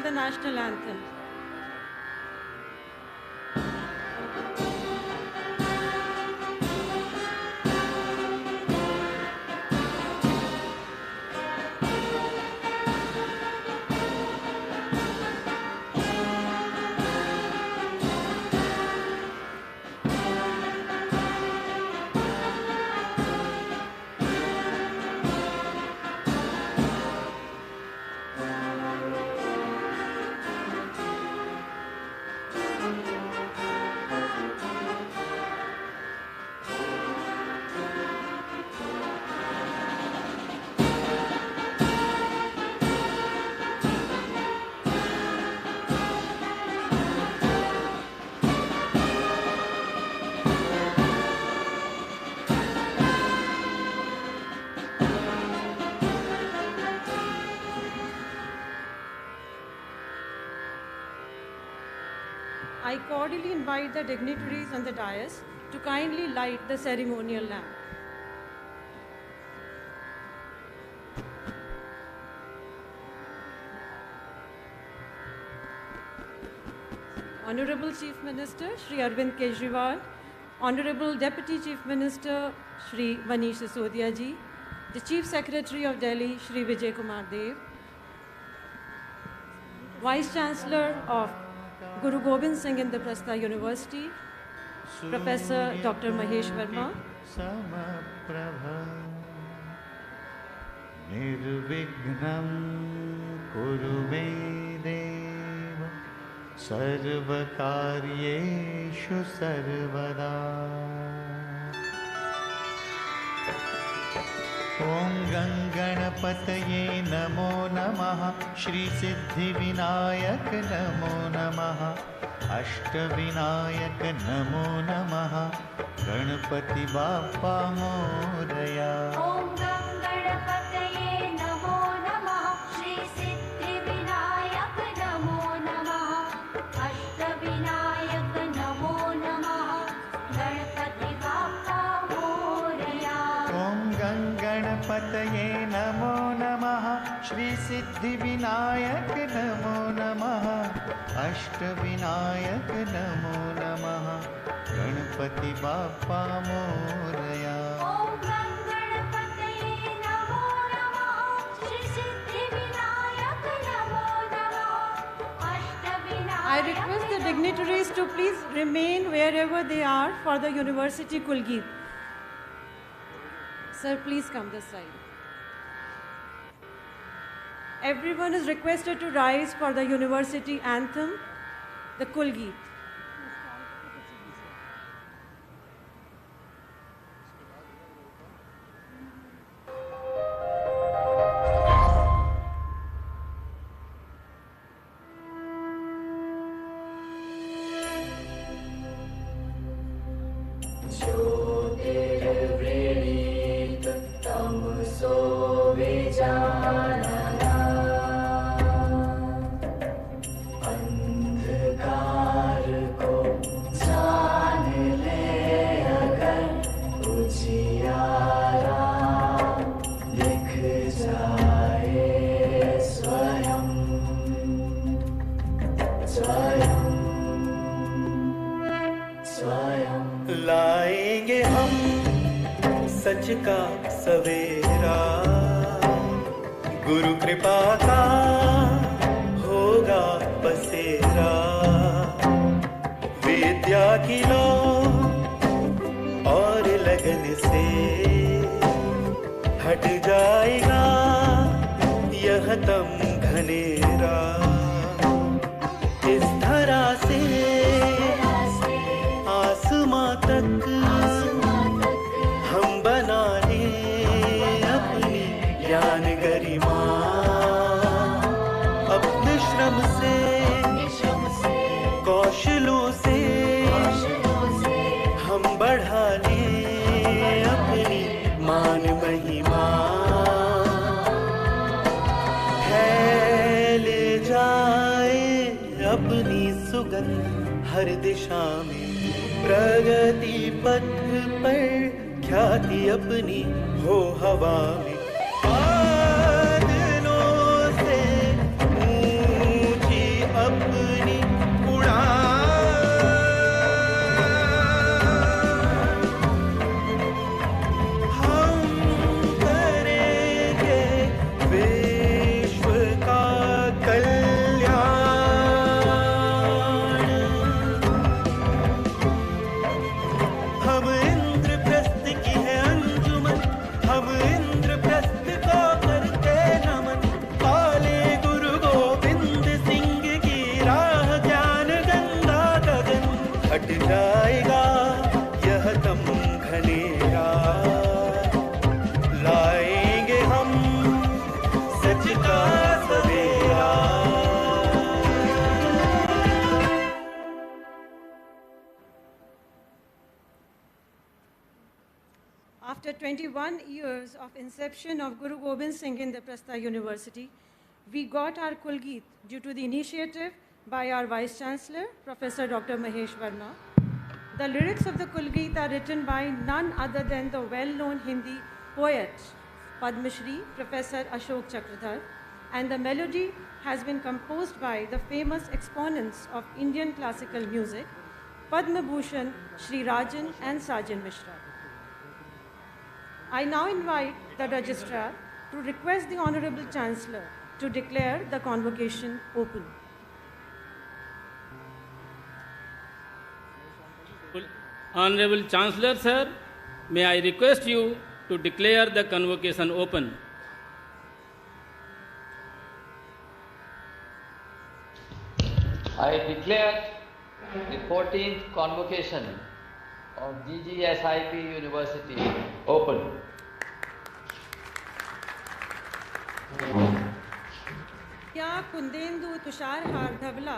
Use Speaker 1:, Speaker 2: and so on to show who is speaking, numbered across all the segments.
Speaker 1: the national anthem. I cordially invite the dignitaries on the dais to kindly light the ceremonial lamp. Honorable Chief Minister Shri Arvind Kejriwal, Honorable Deputy Chief Minister Shri Manish Sisodia ji, the Chief Secretary of Delhi Shri Vijay Kumar Dev, Vice Chancellor of Guru Gobind Singh Indraprastha University, Professor Dr. Mahesh Verma,
Speaker 2: Nirvignam Kuru me Deva Sarvakaryeshu Sarvada. Om Ganganapataye Namo Namaha Shri Siddhi Vinayak Namo Namaha Ashtavinayak Namo Namaha Ganapati Bappa Moraya.
Speaker 3: Om Ganganapataye Namo Namaha Shri Siddhi Vinayak Namo Namaha Ashtavinayak Namo Namaha Ganapati Bappa Moraya.
Speaker 2: Om Ganganapataye Namo Namaha Shri Siddhi Vinayak Namo Namaha Ashtavinayak Namo Namaha Ganapati Bappa Moraya.
Speaker 3: Om Ganganapataye Namo Namaha Shri Siddhi Vinayak Namo Namaha Ashtavinayak.
Speaker 1: I request the dignitaries to please remain wherever they are for the University Kulgeet. Sir, please come this side. Everyone is requested to rise for the University anthem, the Kulgeet.
Speaker 4: लाएंगे हम सच का सवेरा, गुरु कृपा का होगा बसेरा, विद्या की लो और लगन से हट जाएगा यह तम घनेरा। इस धरा से आसमां तक हम बना ले अपनी ज्ञान गरिमा, अपने श्रम से कौशलों से हम बढ़ा ले अपनी मान महिमा। फैले जाए अपनी सुगंध हर दिशा में, प्रगति पथ पर ख्याति अपनी हो हवा में। बादलों से ऊंची
Speaker 1: 21 years of inception of Guru Gobind Singh Indraprastha University, we got our Kulgeet due to the initiative by our Vice Chancellor, Professor Dr. Mahesh Verma. The lyrics of the Kulgeet are written by none other than the well-known Hindi poet, Padma Shri, Professor Ashok Chakradhar, and the melody has been composed by the famous exponents of Indian classical music, Padma Bhushan, Shri Rajan and Sajan Mishra. I now invite the Registrar to request the Honorable Chancellor to declare the convocation open.
Speaker 5: Honorable Chancellor, sir, may I request you to declare the convocation open.
Speaker 6: I declare the 14th convocation of GGSIP University open.
Speaker 1: या कुंदेन्दु तुषारहार धवला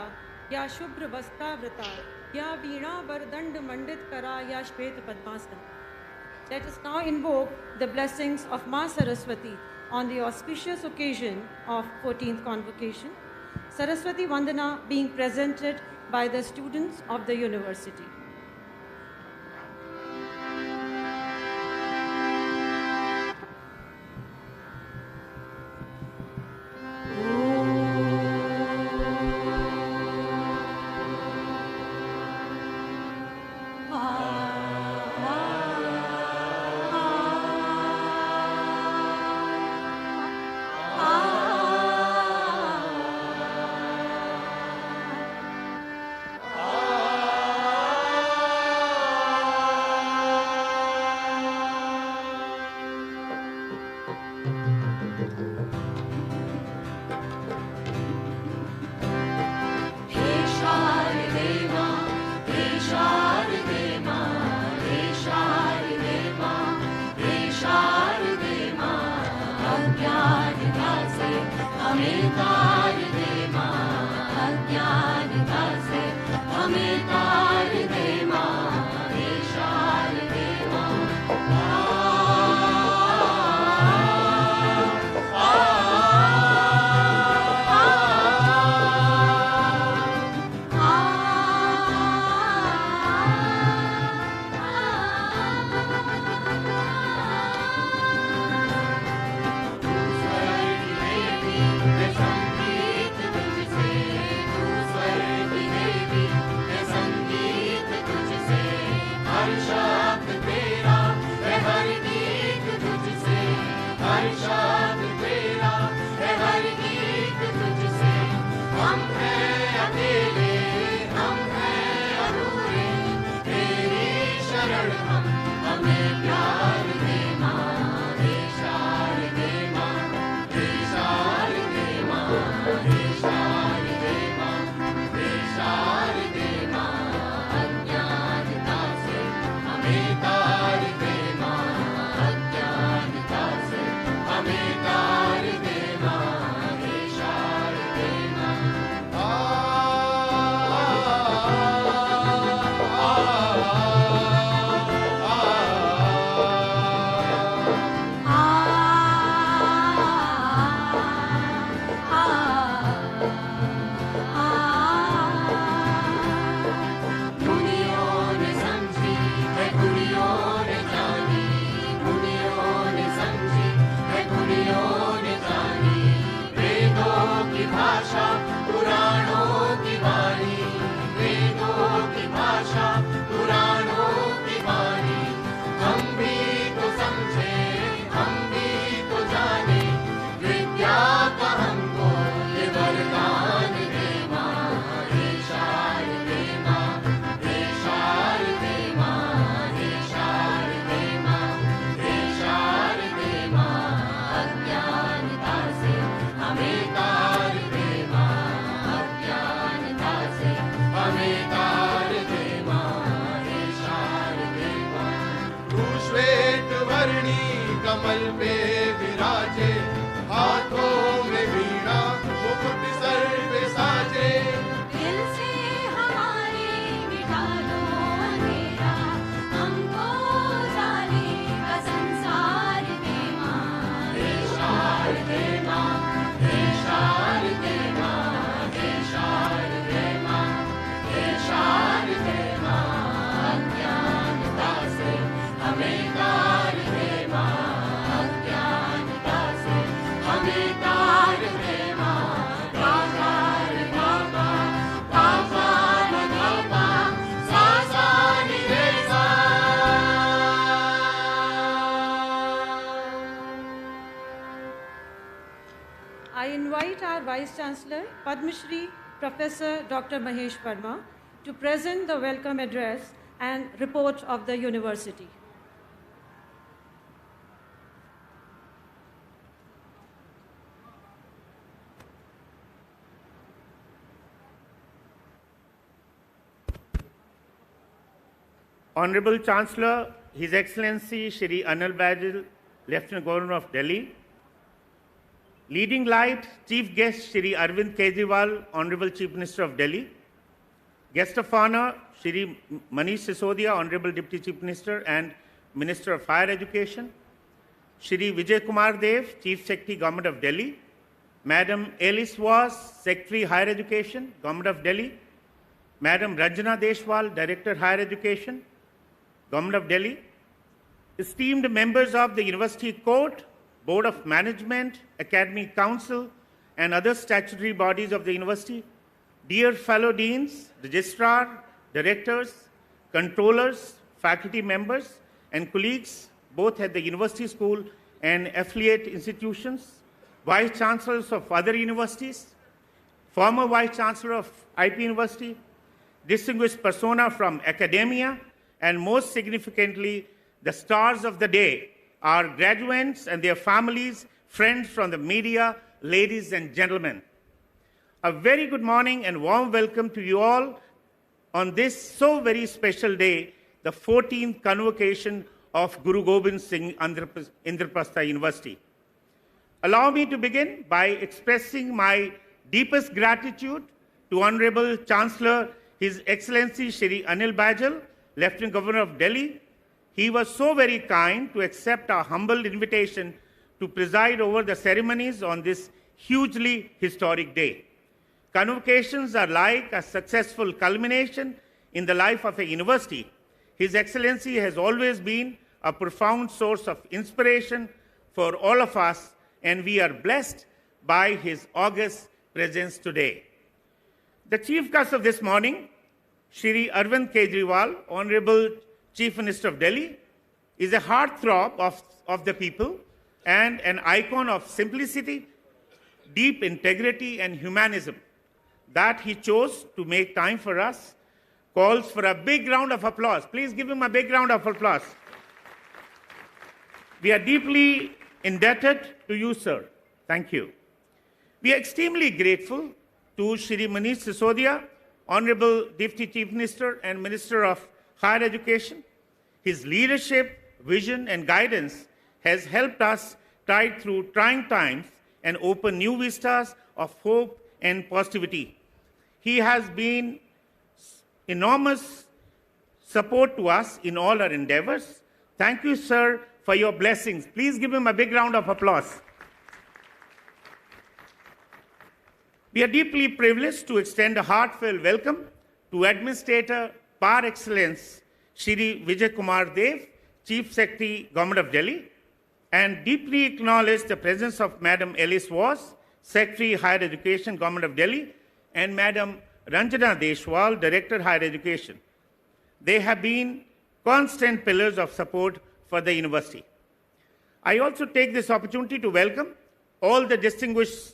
Speaker 1: या शुभ्र वस्त्रावृता या वीणा वरदंड मंडित करा या श्वेत पद्मासन. Let us now invoke the blessings of Ma Saraswati on the auspicious occasion of 14th convocation. Saraswati Vandana being presented by the students of the university.
Speaker 7: कमल पे विराजे, हाथों में वीणा मुकुट सर पे साजे।
Speaker 3: दिल से हमारे मिटा दो अंधेरा, हमको जाने का संसार
Speaker 1: I invite our Vice Chancellor, Padma Shri Professor Dr. Mahesh Verma, to present the welcome address and report of the university.
Speaker 8: Honorable Chancellor, His Excellency Shri Anil Bajal, Lieutenant Governor of Delhi, Leading Light, Chief Guest Shri Arvind Kejriwal, Honorable Chief Minister of Delhi, Guest of Honor Shri Manish Sisodia, Honorable Deputy Chief Minister and Minister of Higher Education, Shri Vijay Kumar Dev, Chief Secretary, Government of Delhi, Madam Alice Was, Secretary, Higher Education, Government of Delhi, Madam Ranjana Deshwal, Director, Higher Education, Government of Delhi, esteemed members of the University Court, Board of Management, Academic Council, and other statutory bodies of the university, dear fellow deans, registrar, directors, controllers, faculty members, and colleagues, both at the university school and affiliate institutions, vice chancellors of other universities, former vice chancellor of IP University, distinguished persona from academia, and most significantly, the stars of the day, our graduates and their families, friends from the media, ladies and gentlemen. A very good morning and warm welcome to you all on this so very special day, the 14th convocation of Guru Gobind Singh Indraprastha University. Allow me to begin by expressing my deepest gratitude to Honorable Chancellor, His Excellency Shri Anil Bajal, Lieutenant Governor of Delhi. He was so very kind to accept our humble invitation to preside over the ceremonies on this hugely historic day. Convocations are like a successful culmination in the life of a university. His Excellency has always been a profound source of inspiration for all of us, and we are blessed by his august presence today. The chief guest of this morning, Shri Arvind Kejriwal, Honorable Chief Minister of Delhi, is a heartthrob of the people and an icon of simplicity, deep integrity, and humanism. That he chose to make time for us calls for a big round of applause. Please give him a big round of applause. We are deeply indebted to you, sir. Thank you. We are extremely grateful to Shri Manish Sisodia, Honorable Deputy Chief Minister and Minister of Higher Education. His leadership, vision, and guidance has helped us tide through trying times and open new vistas of hope and positivity. He has been enormous support to us in all our endeavors. Thank you, sir, for your blessings. Please give him a big round of applause. We are deeply privileged to extend a heartfelt welcome to Administrator par excellence, Shri Vijay Kumar Dev, Chief Secretary, Government of Delhi, and deeply acknowledge the presence of Madam Alice Was, Secretary, Higher Education, Government of Delhi, and Madam Ranjana Deshwal, Director, Higher Education. They have been constant pillars of support for the university. I also take this opportunity to welcome all the distinguished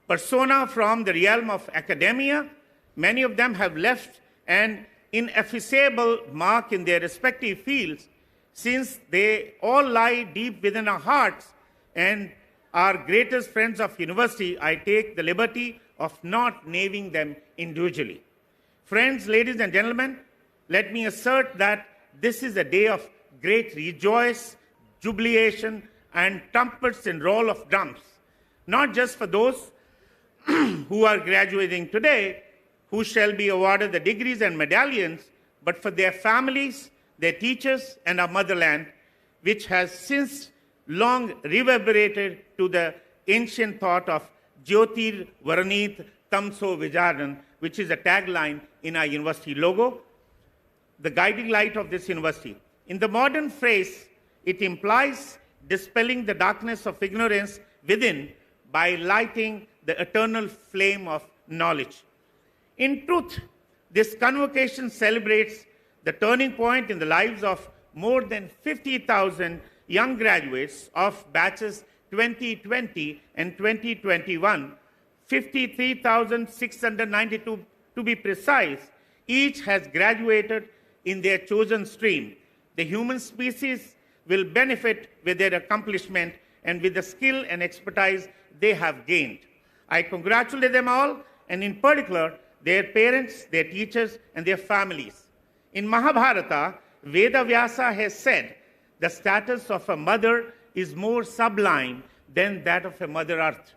Speaker 8: persona from the realm of academia. Many of them have left an ineffaceable mark in their respective fields, since they all lie deep within our hearts and are greatest friends of university. I take the liberty of not naming them individually. Friends, ladies and gentlemen, let me assert that this is a day of great rejoice, jubilation, and trumpets and roll of drums, not just for those who are graduating today, who shall be awarded the degrees and medallions, but for their families, their teachers, and our motherland, which has since long reverberated to the ancient thought of Jyotir Varanit Tamso Vijaran, which is a tagline in our university logo, the guiding light of this university. In the modern phrase, it implies dispelling the darkness of ignorance within by lighting the eternal flame of knowledge. In truth, this convocation celebrates the turning point in the lives of more than 50,000 young graduates of batches 2020 and 2021, 53,692 to be precise, each has graduated in their chosen stream. The human species will benefit with their accomplishment and with the skill and expertise they have gained. I congratulate them all, and in particular, their parents, their teachers, and their families. In Mahabharata, Veda Vyasa has said, the status of a mother is more sublime than that of a Mother Earth,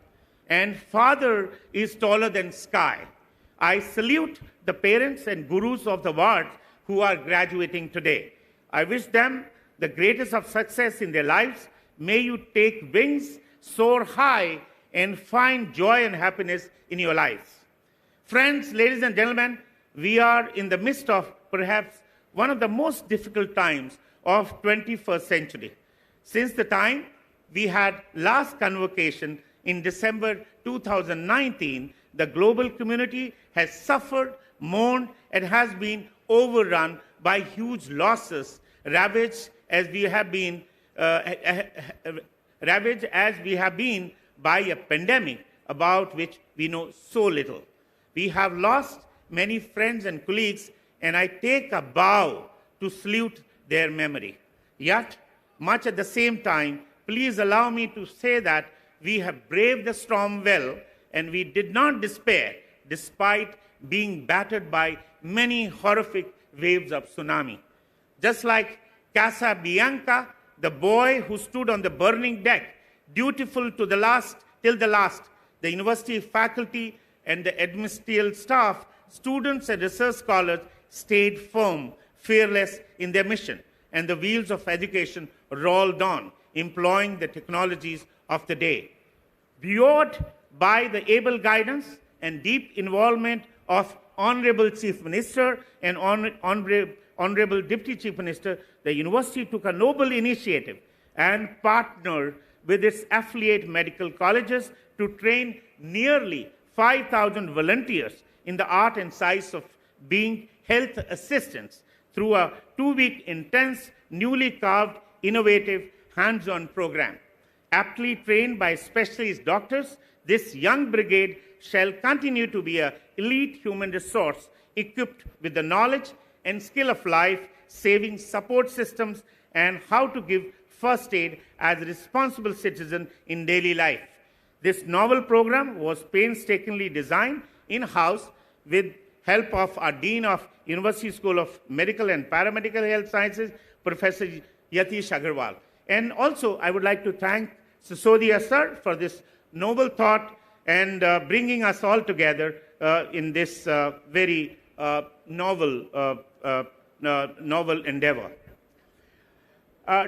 Speaker 8: and father is taller than sky. I salute the parents and gurus of the world who are graduating today. I wish them the greatest of success in their lives. May you take wings, soar high, and find joy and happiness in your lives. Friends, ladies and gentlemen, we are in the midst of perhaps one of the most difficult times of 21st century. Since the time we had last convocation in December 2019, the global community has suffered, mourned, and has been overrun by huge losses, ravaged as we have been by a pandemic about which we know so little. We have lost many friends and colleagues, and I take a bow to salute their memory. Yet, much at the same time, please allow me to say that we have braved the storm well, and we did not despair despite being battered by many horrific waves of tsunami. Just like Casabianca, the boy who stood on the burning deck, dutiful to the last, till the last, the university faculty and the administrative staff, students and research scholars stayed firm, fearless in their mission, and the wheels of education rolled on, employing the technologies of the day. Buoyed by the able guidance and deep involvement of Honorable Chief Minister and Honorable Deputy Chief Minister, the university took a noble initiative and partnered with its affiliate medical colleges to train nearly 5,000 volunteers in the art and science of being health assistants through a 2-week intense, newly carved, innovative, hands-on program. Aptly trained by specialist doctors, this young brigade shall continue to be an elite human resource equipped with the knowledge and skill of life-saving support systems and how to give first aid as a responsible citizen in daily life. This novel program was painstakingly designed in-house with help of our Dean of University School of Medical and Paramedical Health Sciences, Professor Yatish Agarwal. And also, I would like to thank Sisodia sir for this noble thought and bringing us all together in this very novel endeavor.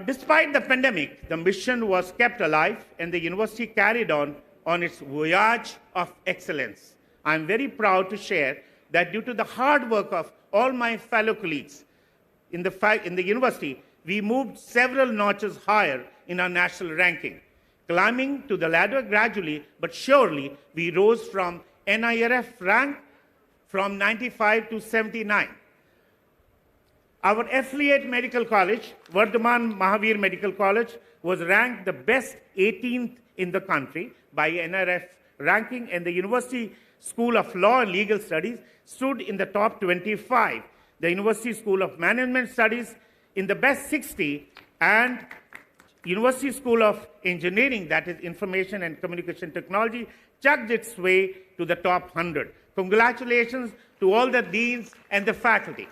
Speaker 8: Despite the pandemic, the mission was kept alive and the university carried on its voyage of excellence. I am very proud to share that due to the hard work of all my fellow colleagues in the university, we moved several notches higher in our national ranking. Climbing to the ladder gradually but surely, we rose from NIRF rank from 95 to 79. Our affiliate medical college, Vardhaman Mahavir Medical College, was ranked the best 18th in the country by NIRF ranking, and the University School of Law and Legal Studies stood in the top 25. The University School of Management Studies in the best 60, and University School of Engineering, that is Information and Communication Technology, chugged its way to the top 100. Congratulations to all the deans and the faculty.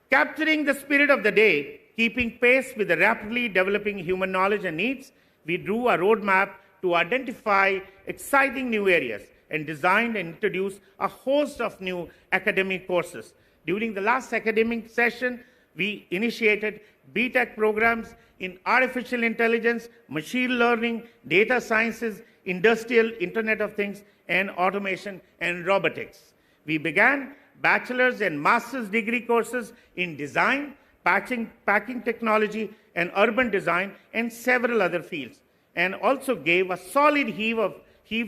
Speaker 8: Capturing the spirit of the day, keeping pace with the rapidly developing human knowledge and needs, we drew a roadmap to identify exciting new areas and designed and introduced a host of new academic courses. During the last academic session, we initiated BTech programs in artificial intelligence, machine learning, data sciences, industrial Internet of Things, and automation and robotics. We began bachelor's and master's degree courses in design, packing technology, and urban design, and several other fields, and also gave a solid heave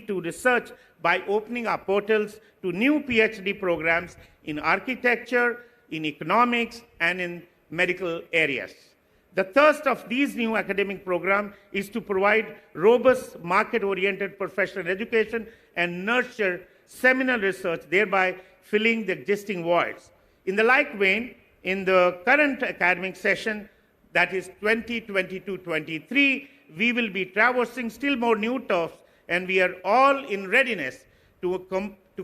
Speaker 8: to research by opening our portals to new PhD programs in architecture, in economics, and in medical areas. The thirst of these new academic programs is to provide robust, market-oriented professional education and nurture seminal research, thereby filling the existing voids. In the like vein, in the current academic session, that is 2022-23, we will be traversing still more new turfs, and we are all in readiness to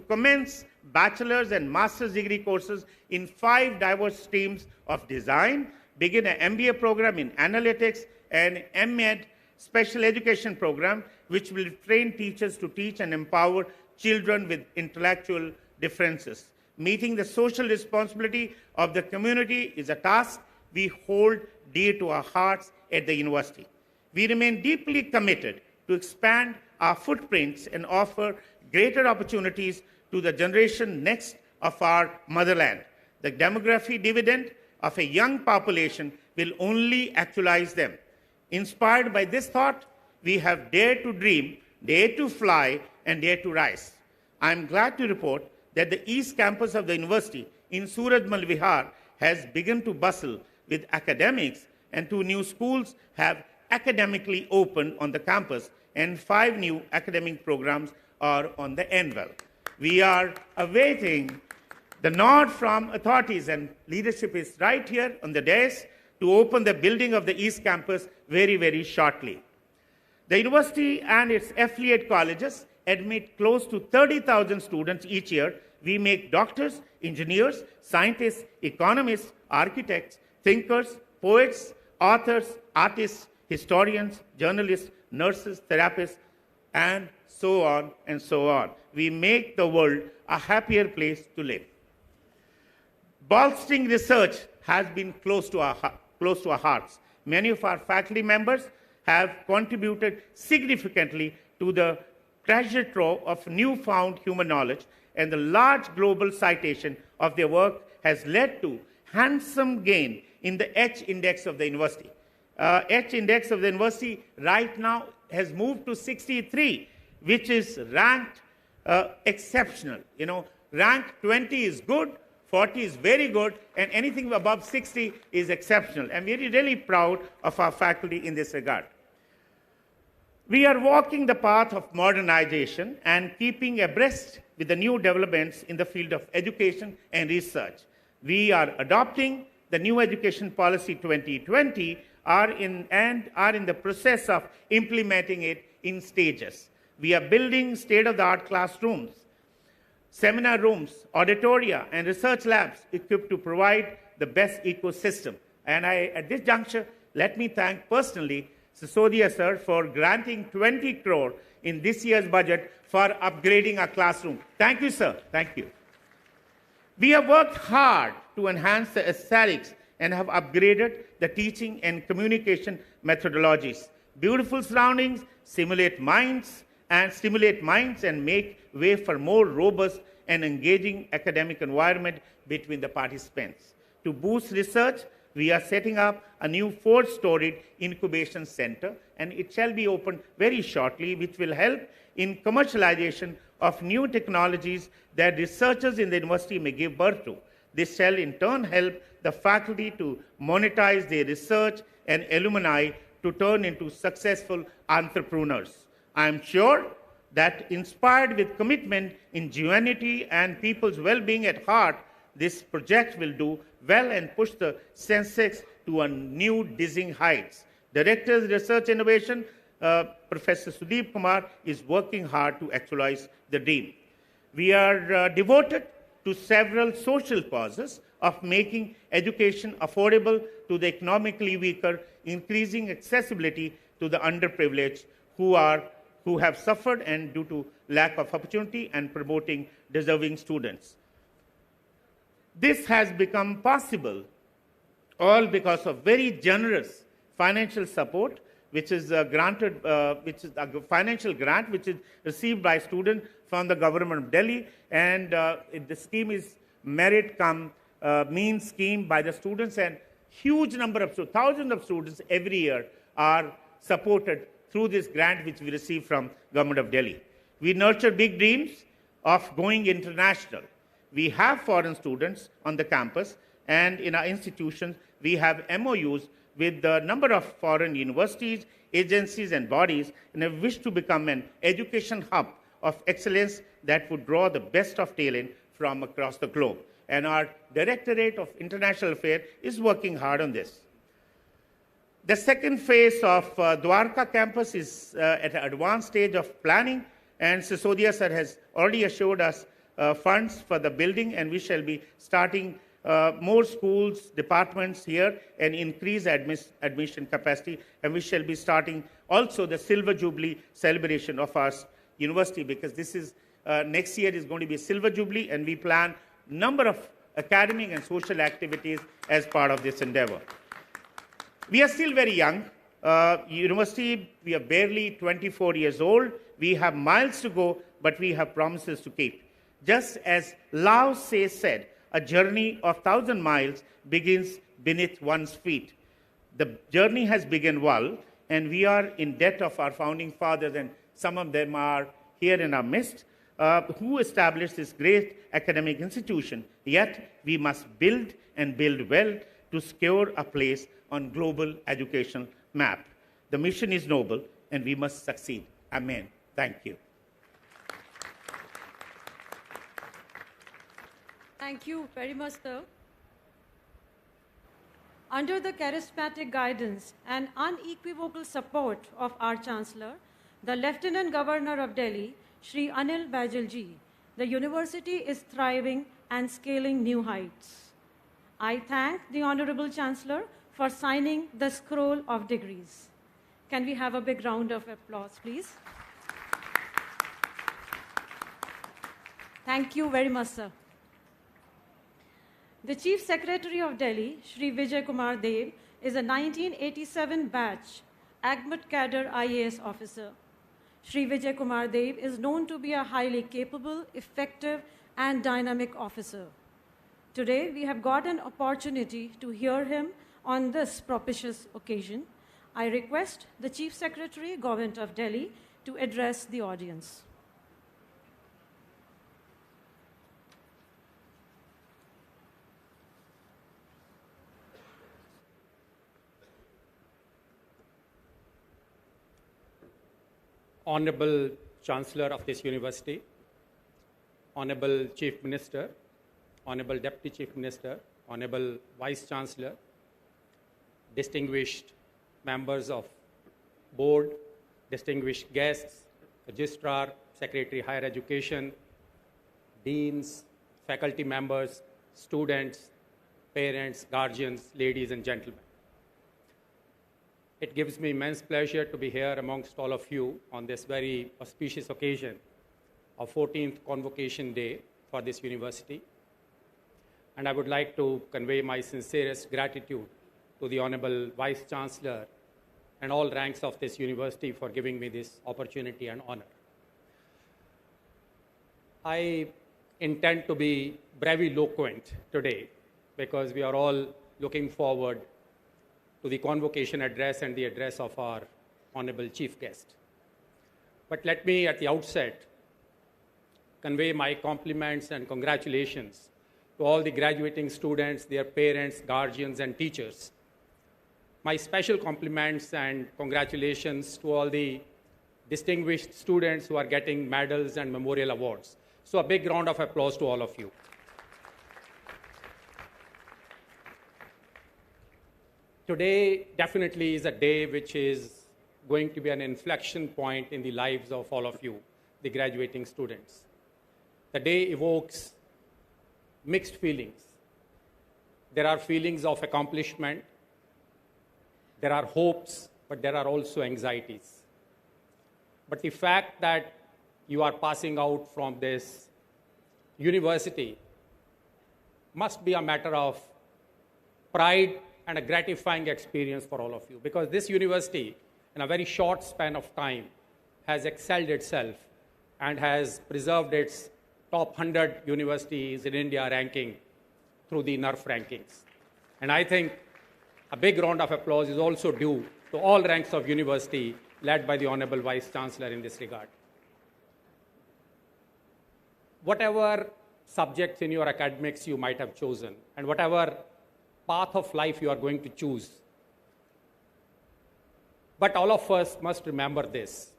Speaker 8: commence bachelor's and master's degree courses in 5 diverse streams of design, begin an MBA program in analytics, and MEd special education program, which will train teachers to teach and empower children with intellectual differences. Meeting the social responsibility of the community is a task we hold dear to our hearts at the university. We remain deeply committed to expand our footprints and offer greater opportunities to the generation next of our motherland. The demographic dividend of a young population will only actualize them. Inspired by this thought, we have dared to dream, dared to fly, and dared to rise. I am glad to report that the East Campus of the university in Surajmal Vihar has begun to bustle with academics, and 2 new schools have academically opened on the campus, and 5 new academic programs are on the anvil. We are awaiting the nod from authorities, and leadership is right here on the dais to open the building of the East Campus very, very shortly. The university and its affiliate colleges admit close to 30,000 students each year. We make doctors, engineers, scientists, economists, architects, thinkers, poets, authors, artists, historians, journalists, nurses, therapists, and so on and so on. We make the world a happier place to live. Bolstering research has been close to our hearts. Many of our faculty members have contributed significantly to the treasure trove of newfound human knowledge, and the large global citation of their work has led to handsome gain in the H index of the university. H index of the university right now has moved to 63, which is ranked exceptional. You know, rank 20 is good, 40 is very good, and anything above 60 is exceptional. And we are really proud of our faculty in this regard. We are walking the path of modernization and keeping abreast with the new developments in the field of education and research. We are adopting the new education policy 2020 are in the process of implementing it in stages. We are building state-of-the-art classrooms, seminar rooms, auditoria, and research labs equipped to provide the best ecosystem. And at this juncture, let me thank personally Sisodia sir for granting 20 crore in this year's budget for upgrading our classroom. Thank you, sir. Thank you. We have worked hard to enhance the aesthetics and have upgraded the teaching and communication methodologies. Beautiful surroundings stimulate minds and make way for more robust and engaging academic environment between the participants. To boost research, we are setting up a new 4-storied incubation center, and it shall be opened very shortly, which will help in commercialization of new technologies that researchers in the university may give birth to. This shall in turn help the faculty to monetize their research and alumni to turn into successful entrepreneurs. I am sure that inspired with commitment, ingenuity, and people's well-being at heart, this project will do well and push the Sensex to a new dizzying heights. Director of Research Innovation, Professor Sudeep Kumar, is working hard to actualize the dream. We are devoted to several social causes of making education affordable to the economically weaker, increasing accessibility to the underprivileged who have suffered and due to lack of opportunity, and promoting deserving students. This has become possible all because of very generous financial support, which is granted, which is a financial grant which is received by students from the government of Delhi, and the scheme is merit come mean scheme by the students, and huge number of thousands of students every year are supported through this grant which we receive from government of Delhi. We nurture big dreams of going international. We have foreign students on the campus, and in our institutions we have MOUs with a number of foreign universities, agencies, and bodies, and have wished to become an education hub of excellence that would draw the best of talent from across the globe. And our Directorate of International Affairs is working hard on this. The second phase of Dwarka campus is at an advanced stage of planning, and Sisodia sir has already assured us funds for the building, and we shall be starting more schools, departments here, and increase admission capacity. And we shall be starting also the Silver Jubilee celebration of our university, because this is next year is going to be a Silver Jubilee, and we plan number of academic and social activities as part of this endeavor. We are still very young. University, we are barely 24 years old. We have miles to go, but we have promises to keep. Just as Lao Tse said, a journey of 1,000 miles begins beneath one's feet. The journey has begun well, and we are in debt of our founding fathers, and some of them are here in our midst, who established this great academic institution. Yet, we must build and build well to secure a place on global educational map. The mission is noble, and we must succeed. Amen. Thank you.
Speaker 1: Thank you very much, sir. Under the charismatic guidance and unequivocal support of our Chancellor, the Lieutenant Governor of Delhi, Shri Anil Bajal ji, the university is thriving and scaling new heights. I thank the Honorable Chancellor for signing the scroll of degrees. Can we have a big round of applause, please? Thank you very much, sir. The Chief Secretary of Delhi, Shri Vijay Kumar Dev, is a 1987 batch AGMAT cadre IAS officer. Shri Vijay Kumar Dev is known to be a highly capable, effective, and dynamic officer. Today, we have got an opportunity to hear him on this propitious occasion. I request the Chief Secretary, Government of Delhi, to address the audience.
Speaker 9: Honorable Chancellor of this university, Honorable Chief Minister, Honorable Deputy Chief Minister, Honorable Vice Chancellor, distinguished members of board, distinguished guests, Registrar, Secretary Higher Education, deans, faculty members, students, parents, guardians, ladies and gentlemen. It gives me immense pleasure to be here amongst all of you on this very auspicious occasion of 14th Convocation Day for this university. And I would like to convey my sincerest gratitude to the Honorable Vice Chancellor and all ranks of this university for giving me this opportunity and honor. I intend to be breviloquent today because we are all looking forward to the convocation address and the address of our Honorable Chief Guest. But let me at the outset convey my compliments and congratulations to all the graduating students, their parents, guardians, and teachers. My special compliments and congratulations to all the distinguished students who are getting medals and memorial awards. So a big round of applause to all of you. Today definitely is a day which is going to be an inflection point in the lives of all of you, the graduating students. The day evokes mixed feelings. There are feelings of accomplishment, there are hopes, but there are also anxieties. But the fact that you are passing out from this university must be a matter of pride and a gratifying experience for all of you, because this university, in a very short span of time, has excelled itself and has preserved its top 100 universities in India ranking through the NERF rankings. And I think a big round of applause is also due to all ranks of university led by the Honorable Vice Chancellor in this regard. Whatever subjects in your academics you might have chosen, and whatever path of life you are going to choose, But all of us must remember this,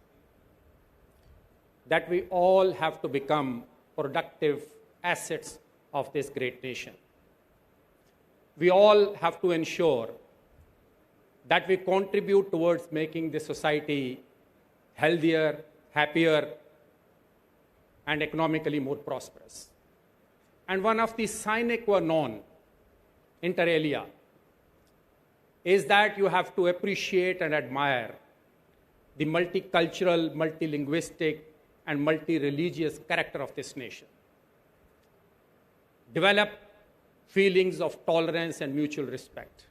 Speaker 9: that we all have to become productive assets of this great nation. We all have to ensure that we contribute towards making this society healthier, happier, and economically more prosperous. And one of the sine qua non, inter alia, is that you have to appreciate and admire the multicultural, multilinguistic, and multi-religious character of this nation. Develop feelings of tolerance and mutual respect.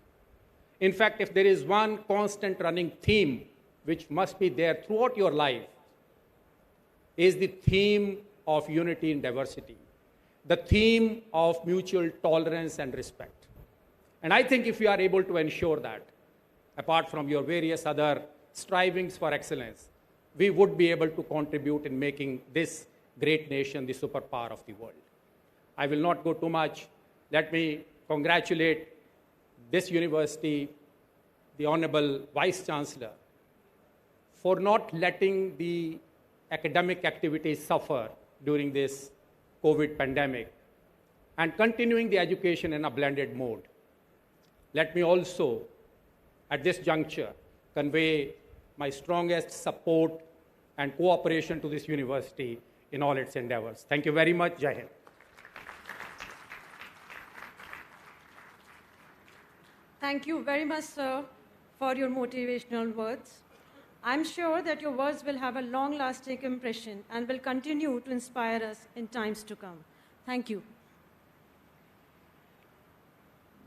Speaker 9: In fact, if there is one constant running theme which must be there throughout your life, is the theme of unity in diversity, the theme of mutual tolerance and respect. And I think if you are able to ensure that, apart from your various other strivings for excellence, we would be able to contribute in making this great nation the superpower of the world. I will not go too much. Let me congratulate this university, the Honorable Vice Chancellor, for not letting the academic activities suffer during this COVID pandemic and continuing the education in a blended mode. Let me also, at this juncture, convey my strongest support and cooperation to this university in all its endeavors. Thank you very much. Jai Hind.
Speaker 1: Thank you very much, sir, for your motivational words. I'm sure that your words will have a long-lasting impression and will continue to inspire us in times to come. Thank you.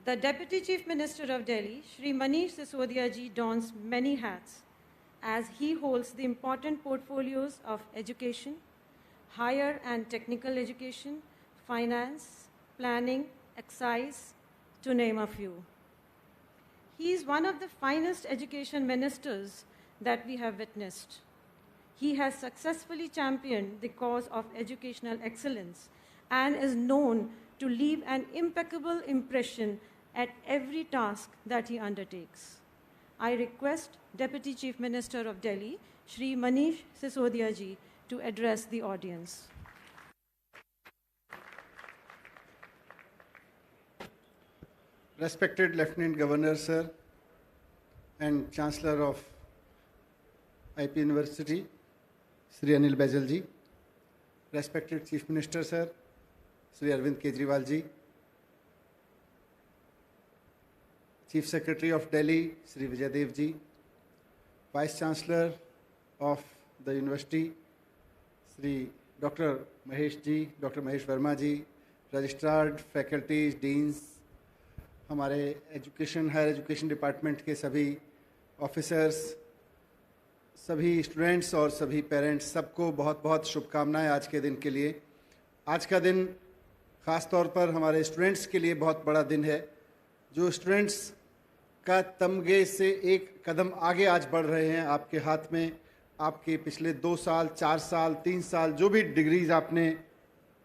Speaker 1: The Deputy Chief Minister of Delhi, Shri Manish Sisodia ji, dons many hats as he holds the important portfolios of education, higher and technical education, finance, planning, excise, to name a few. He is one of the finest education ministers that we have witnessed. He has successfully championed the cause of educational excellence and is known to leave an impeccable impression at every task that he undertakes. I request Deputy Chief Minister of Delhi, Shri Manish Sisodia ji, to address the audience.
Speaker 10: Respected Lieutenant Governor, sir, and Chancellor of IP University, Sri Anil Baijal ji, respected Chief Minister, sir, Sri Arvind Kejriwal ji, Chief Secretary of Delhi, Sri Vijay Dev ji, Vice Chancellor of the University, Sri Dr. Mahesh ji, Dr. Mahesh Verma ji, Registrar, Faculties, Deans, हमारे education higher education department के सभी officers, सभी students और सभी parents, सबको बहुत बहुत शुभकामनाएं आज के दिन के लिए। आज का दिन ख़ास तौर पर हमारे स्टूडेंट्स के लिए बहुत बड़ा दिन है, जो स्टूडेंट्स का तमगे से एक कदम आगे आज बढ़ रहे हैं। आपके हाथ में आपके पिछले 2 साल, 4 साल, 3 साल जो भी डिग्रीज़ आपने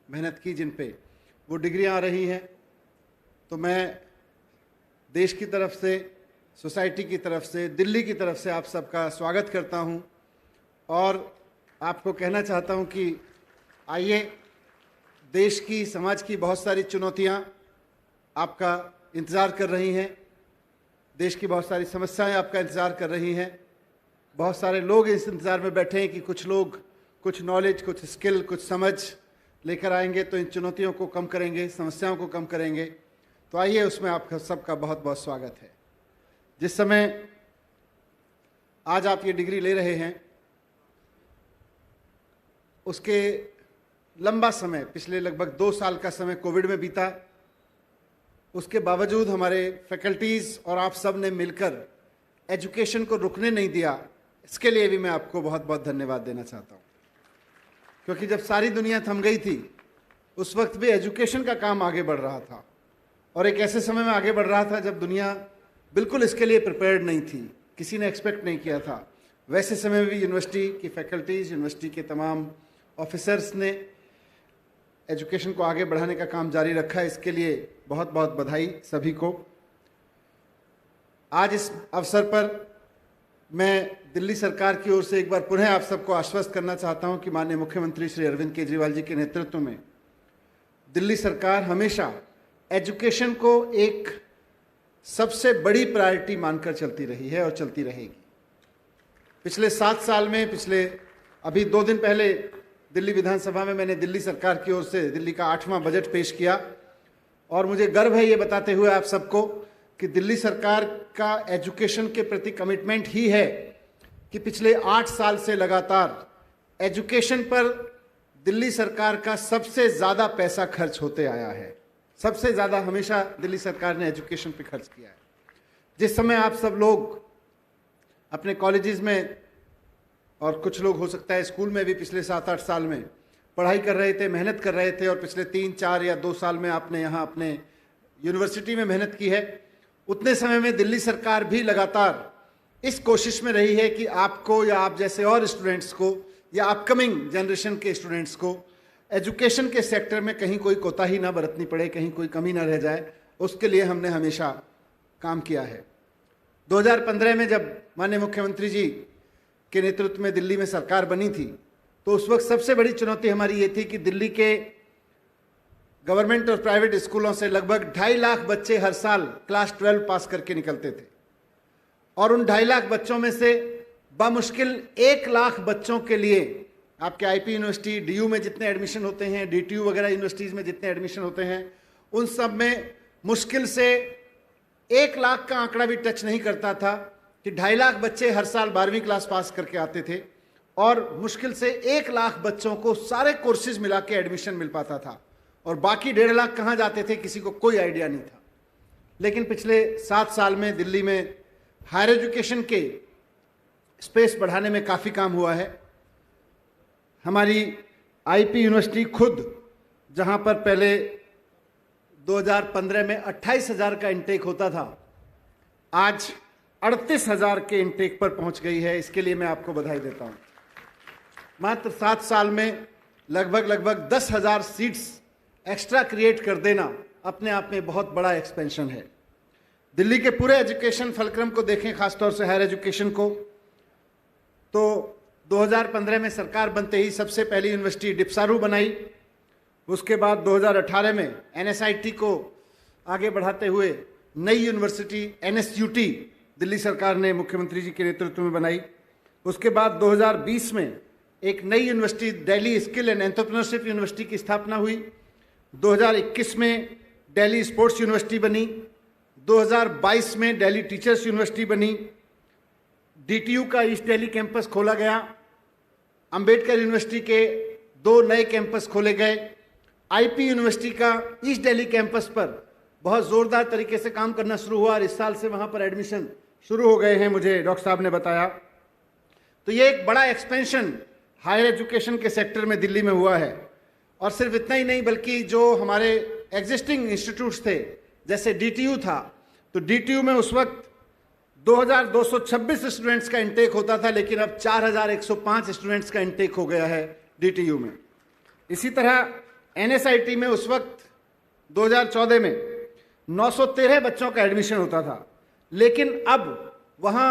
Speaker 10: मेहनत की, जिन पे वो डिग्रियां आ रही हैं, तो मैं देश की तरफ से, सोसाइटी की तरफ से, दिल्ली की तरफ से आप सबका स्वागत करता हूं और आपको कहना चाहता हूं कि आइए, देश की, समाज की बहुत सारी चुनौतियां आपका इंतज़ार कर रही हैं, देश की बहुत सारी समस्याएं आपका इंतज़ार कर रही हैं। बहुत सारे लोग इस इंतज़ार में बैठे हैं कि कुछ लोग कुछ नॉलेज, कुछ स्किल, कुछ समझ लेकर आएंगे तो इन चुनौतियों को कम करेंगे, समस्याओं को कम करेंगे। तो आइए, उसमें आपका सबका बहुत बहुत स्वागत है। जिस समय आज आप ये डिग्री ले रहे हैं, उसके लंबा समय, पिछले लगभग 2 साल का समय कोविड में बीता। उसके बावजूद हमारे फैकल्टीज़ और आप सब ने मिलकर एजुकेशन को रुकने नहीं दिया। इसके लिए भी मैं आपको बहुत बहुत धन्यवाद देना चाहता हूँ, क्योंकि जब सारी दुनिया थम गई थी, उस वक्त भी एजुकेशन का काम आगे बढ़ रहा था और एक ऐसे समय में आगे बढ़ रहा था जब दुनिया बिल्कुल इसके लिए प्रिपेयर्ड नहीं थी, किसी ने एक्सपेक्ट नहीं किया था। वैसे समय में भी यूनिवर्सिटी की फैकल्टीज़, यूनिवर्सिटी के तमाम ऑफिसर्स ने एजुकेशन को आगे बढ़ाने का काम जारी रखा। इसके लिए बहुत बहुत बधाई सभी को। आज इस अवसर पर मैं दिल्ली सरकार की ओर से एक बार पुनः आप सबको आश्वस्त करना चाहता हूं कि माननीय मुख्यमंत्री श्री अरविंद केजरीवाल जी के नेतृत्व में दिल्ली सरकार हमेशा एजुकेशन को एक सबसे बड़ी प्रायोरिटी मानकर चलती रही है और चलती रहेगी। पिछले 7 साल में, अभी 2 दिन पहले दिल्ली विधानसभा में मैंने दिल्ली सरकार की ओर से दिल्ली का 8वां बजट पेश किया और मुझे गर्व है ये बताते हुए आप सबको कि दिल्ली सरकार का एजुकेशन के प्रति कमिटमेंट ही है कि पिछले 8 साल से लगातार एजुकेशन पर दिल्ली सरकार का सबसे ज़्यादा पैसा खर्च होते आया है। सबसे ज़्यादा हमेशा दिल्ली सरकार ने एजुकेशन पे खर्च किया है। जिस समय आप सब लोग अपने कॉलेजेस में और कुछ लोग हो सकता है स्कूल में भी पिछले 7-8 साल में पढ़ाई कर रहे थे, मेहनत कर रहे थे और पिछले 3-4 या 2 साल में आपने यहाँ अपने यूनिवर्सिटी में मेहनत की है, उतने समय में दिल्ली सरकार भी लगातार इस कोशिश में रही है कि आपको या आप जैसे और स्टूडेंट्स को या अपकमिंग जनरेशन के स्टूडेंट्स को एजुकेशन के सेक्टर में कहीं कोई कोताही ना बरतनी पड़े, कहीं कोई कमी ना रह जाए, उसके लिए हमने हमेशा काम किया है। 2015 में जब माननीय मुख्यमंत्री जी के नेतृत्व में दिल्ली में सरकार बनी थी तो उस वक्त सबसे बड़ी चुनौती हमारी ये थी कि दिल्ली के गवर्नमेंट और प्राइवेट स्कूलों से लगभग 2.5 लाख बच्चे हर साल क्लास 12 पास करके निकलते थे और उन 2.5 लाख बच्चों में से बमुश्किल 1 लाख बच्चों के लिए आपके आईपी यूनिवर्सिटी, डीयू में जितने एडमिशन होते हैं, डीटीयू वगैरह यूनिवर्सिटीज़ में जितने एडमिशन होते हैं, उन सब में मुश्किल से 1 लाख का आंकड़ा भी टच नहीं करता था कि 2.5 लाख बच्चे हर साल 12वीं क्लास पास करके आते थे और मुश्किल से 1 लाख बच्चों को सारे कोर्सेज मिला के एडमिशन मिल पाता था और बाकी 1.5 लाख कहाँ जाते थे किसी को कोई आइडिया नहीं था। लेकिन पिछले 7 साल में दिल्ली में हायर एजुकेशन के स्पेस बढ़ाने में काफ़ी काम हुआ है। हमारी आईपी यूनिवर्सिटी खुद, जहाँ पर पहले 2015 में 28,000 का इंटेक होता था, आज 38,000 के इंटेक पर पहुँच गई है। इसके लिए मैं आपको बधाई देता हूँ। मात्र 7 साल में लगभग 10,000 सीट्स एक्स्ट्रा क्रिएट कर देना अपने आप में बहुत बड़ा एक्सपेंशन है। दिल्ली के पूरे एजुकेशन फलक्रम को देखें, खासतौर से हायर एजुकेशन को, तो 2015 में सरकार बनते ही सबसे पहली यूनिवर्सिटी डिप्सारू बनाई। उसके बाद 2018 में एनएसआईटी को आगे बढ़ाते हुए नई यूनिवर्सिटी एनएसयूटी दिल्ली सरकार ने मुख्यमंत्री जी के नेतृत्व में बनाई। उसके बाद 2020 में एक नई university Delhi skill and entrepreneurship university की स्थापना हुई। 2021 में दिल्ली स्पोर्ट्स यूनिवर्सिटी बनी। 2022 में दिल्ली टीचर्स यूनिवर्सिटी बनी। डीटीयू का ईस्ट दिल्ली कैंपस खोला गया। अंबेडकर यूनिवर्सिटी के 2 नए कैंपस खोले गए। आईपी यूनिवर्सिटी का ईस्ट दिल्ली कैंपस पर बहुत ज़ोरदार तरीके से काम करना शुरू हुआ और इस साल से वहाँ पर एडमिशन शुरू हो गए हैं, मुझे डॉक्टर साहब ने बताया। तो ये एक बड़ा एक्सपेंशन हायर एजुकेशन के सेक्टर में दिल्ली में हुआ है। और सिर्फ इतना ही नहीं, बल्कि जो हमारे एग्जिस्टिंग इंस्टीट्यूट्स थे, जैसे डीटीयू था, तो डीटीयू में उस वक्त 2226 स्टूडेंट्स का इंटेक होता था, लेकिन अब 4105 स्टूडेंट्स का इंटेक हो गया है डीटीयू में। इसी तरह एनएसआईटी में उस वक्त 2014 में 913 बच्चों का एडमिशन होता था, लेकिन अब वहाँ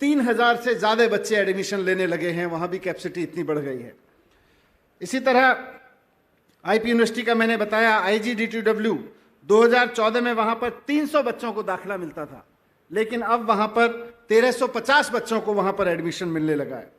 Speaker 10: 3000 से ज़्यादा बच्चे एडमिशन लेने लगे हैं। वहाँ भी कैपेसिटी इतनी बढ़ गई है। इसी तरह आईपी यूनिवर्सिटी का मैंने बताया, आईजीडीटीडब्ल्यू 2014 में वहाँ पर 300 बच्चों को दाखिला मिलता था, लेकिन अब वहाँ पर 1350 बच्चों को वहाँ पर एडमिशन मिलने लगा है।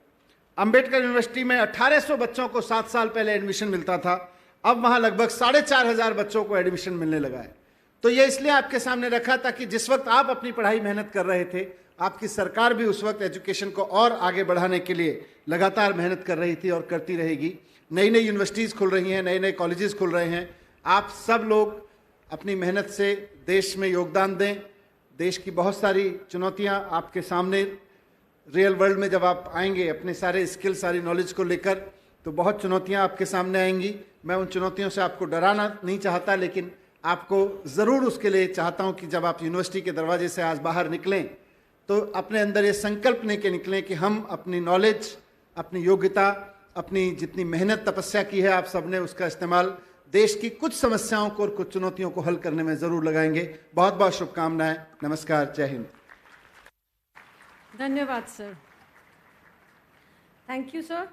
Speaker 10: अंबेडकर यूनिवर्सिटी में 1800 बच्चों को 7 साल पहले एडमिशन मिलता था, अब वहाँ लगभग 4500 बच्चों को एडमिशन मिलने लगा है। तो ये इसलिए आपके सामने रखा था कि जिस वक्त आप अपनी पढ़ाई मेहनत कर रहे थे, आपकी सरकार भी उस वक्त एजुकेशन को और आगे बढ़ाने के लिए लगातार मेहनत कर रही थी और करती रहेगी। नई नई यूनिवर्सिटीज़ खुल रही हैं, नए नए कॉलेजेस खुल रहे हैं। आप सब लोग अपनी मेहनत से देश में योगदान दें। देश की बहुत सारी चुनौतियां आपके सामने, रियल वर्ल्ड में जब आप आएंगे अपने सारे स्किल, सारी नॉलेज को लेकर, तो बहुत चुनौतियां आपके सामने आएंगी। मैं उन चुनौतियों से आपको डराना नहीं चाहता, लेकिन आपको ज़रूर उसके लिए चाहता हूं कि जब आप यूनिवर्सिटी के दरवाजे से आज बाहर निकलें तो अपने अंदर ये संकल्प लेके निकलें कि हम अपनी नॉलेज, अपनी योग्यता, अपनी जितनी मेहनत तपस्या की है आप सबने, उसका इस्तेमाल देश की कुछ समस्याओं को और कुछ चुनौतियों को हल करने में ज़रूर लगाएंगे। बहुत बहुत शुभकामनाएं। नमस्कार, जय Hind.
Speaker 1: Dhanyavad, sir. Thank you, sir.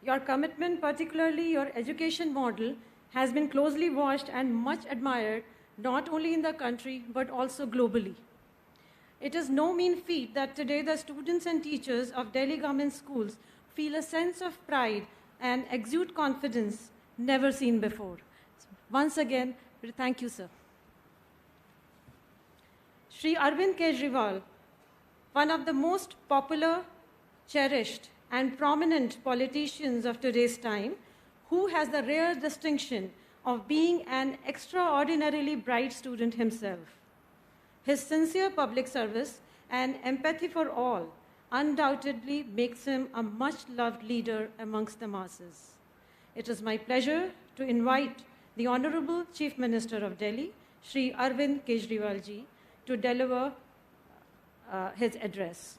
Speaker 1: Your commitment, particularly your education model, has been closely watched and much admired, not only in the country, but also globally. It is no mean feat that today the students and teachers of Delhi government schools feel a sense of pride and exude confidence never seen before. Once again, thank you, sir. Shri Arvind Kejriwal, one of the most popular, cherished, and prominent politicians of today's time, who has the rare distinction of being an extraordinarily bright student himself. His sincere public service and empathy for all undoubtedly makes him a much-loved leader amongst the masses. It is my pleasure to invite the Honorable Chief Minister of Delhi, Shri Arvind Kejriwal ji, to deliver his address.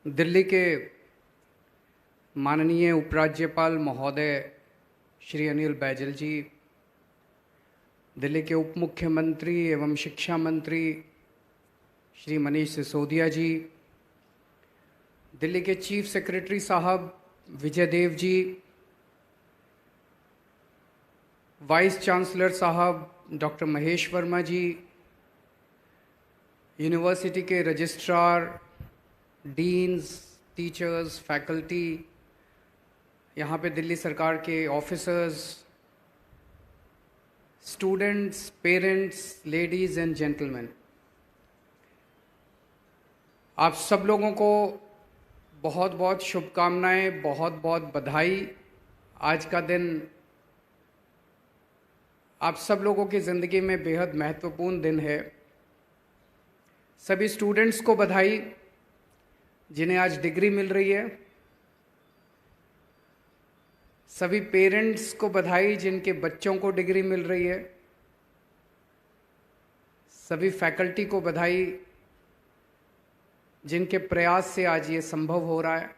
Speaker 11: Delhi के माननीय उपराज्यपाल महोदय श्री अनिल बैजल जी, दिल्ली के उप मुख्यमंत्री एवं शिक्षा मंत्री श्री मनीष सिसोदिया जी, दिल्ली के चीफ सेक्रेटरी साहब विजय देव जी, वाइस चांसलर साहब डॉक्टर महेश वर्मा जी, यूनिवर्सिटी के रजिस्ट्रार, डीन्स, टीचर्स, फैकल्टी, यहाँ पे दिल्ली सरकार के officers, students, parents, ladies and gentleman, आप सब लोगों को बहुत बहुत शुभकामनाएं, बहुत बहुत बधाई। आज का दिन आप सब लोगों की ज़िंदगी में बेहद महत्वपूर्ण दिन है। सभी स्टूडेंट्स को बधाई जिन्हें आज डिग्री मिल रही है, सभी पेरेंट्स को बधाई जिनके बच्चों को डिग्री मिल रही है, सभी फैकल्टी को बधाई जिनके प्रयास से आज ये संभव हो रहा है।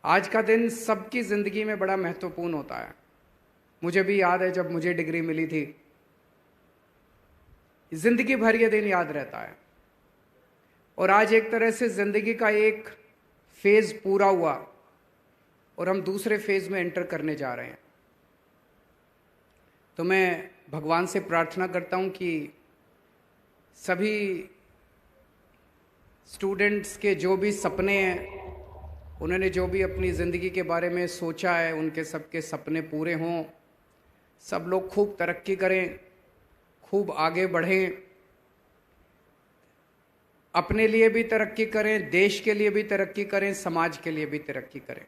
Speaker 11: आज का दिन सबकी ज़िंदगी में बड़ा महत्वपूर्ण होता है। मुझे भी याद है जब मुझे डिग्री मिली थी, ज़िंदगी भर ये दिन याद रहता है। और आज एक तरह से ज़िंदगी का एक फेज़ पूरा हुआ और हम दूसरे फेज़ में एंटर करने जा रहे हैं। तो मैं भगवान से प्रार्थना करता हूँ कि सभी स्टूडेंट्स के जो भी सपने हैं, उन्होंने जो भी अपनी ज़िंदगी के बारे में सोचा है, उनके सबके सपने पूरे हों। सब लोग खूब तरक्की करें, खूब आगे बढ़ें, अपने लिए भी तरक्की करें, देश के लिए भी तरक्की करें, समाज के लिए भी तरक्की करें।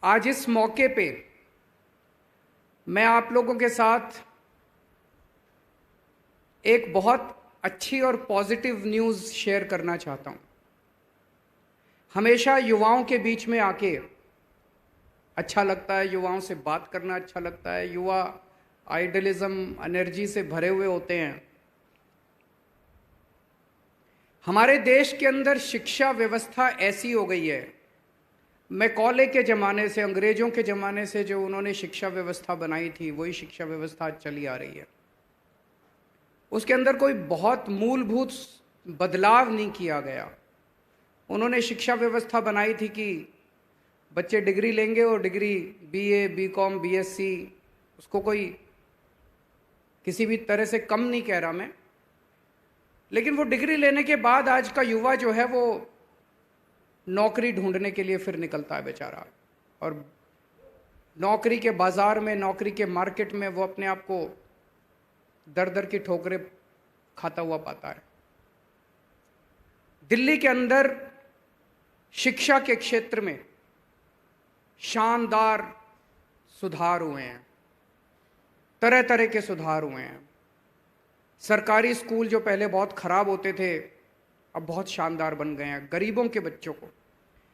Speaker 11: आज इस मौके पे मैं आप लोगों के साथ एक बहुत अच्छी और पॉजिटिव न्यूज़ शेयर करना चाहता हूं। हमेशा युवाओं के बीच में आके अच्छा लगता है, युवाओं से बात करना अच्छा लगता है। युवा आइडियलिज्म, एनर्जी से भरे हुए होते हैं। हमारे देश के अंदर शिक्षा व्यवस्था ऐसी हो गई है, मैकॉले के ज़माने से, अंग्रेज़ों के ज़माने से जो उन्होंने शिक्षा व्यवस्था बनाई थी, वही शिक्षा व्यवस्था चली आ रही है। उसके अंदर कोई बहुत मूलभूत बदलाव नहीं किया गया। उन्होंने शिक्षा व्यवस्था बनाई थी कि बच्चे डिग्री लेंगे और डिग्री बीए, बीकॉम, बीएससी, उसको कोई किसी भी तरह से कम नहीं कह रहा मैं, लेकिन वो डिग्री लेने के बाद आज का युवा जो है वो नौकरी ढूंढने के लिए फिर निकलता है बेचारा, और नौकरी के बाजार में, नौकरी के मार्केट में वो अपने आप को दर दर की ठोकरें खाता हुआ पाता है। दिल्ली के अंदर शिक्षा के क्षेत्र में शानदार सुधार हुए हैं, तरह तरह के सुधार हुए हैं। सरकारी स्कूल जो पहले बहुत खराब होते थे, अब बहुत शानदार बन गए हैं। गरीबों के बच्चों को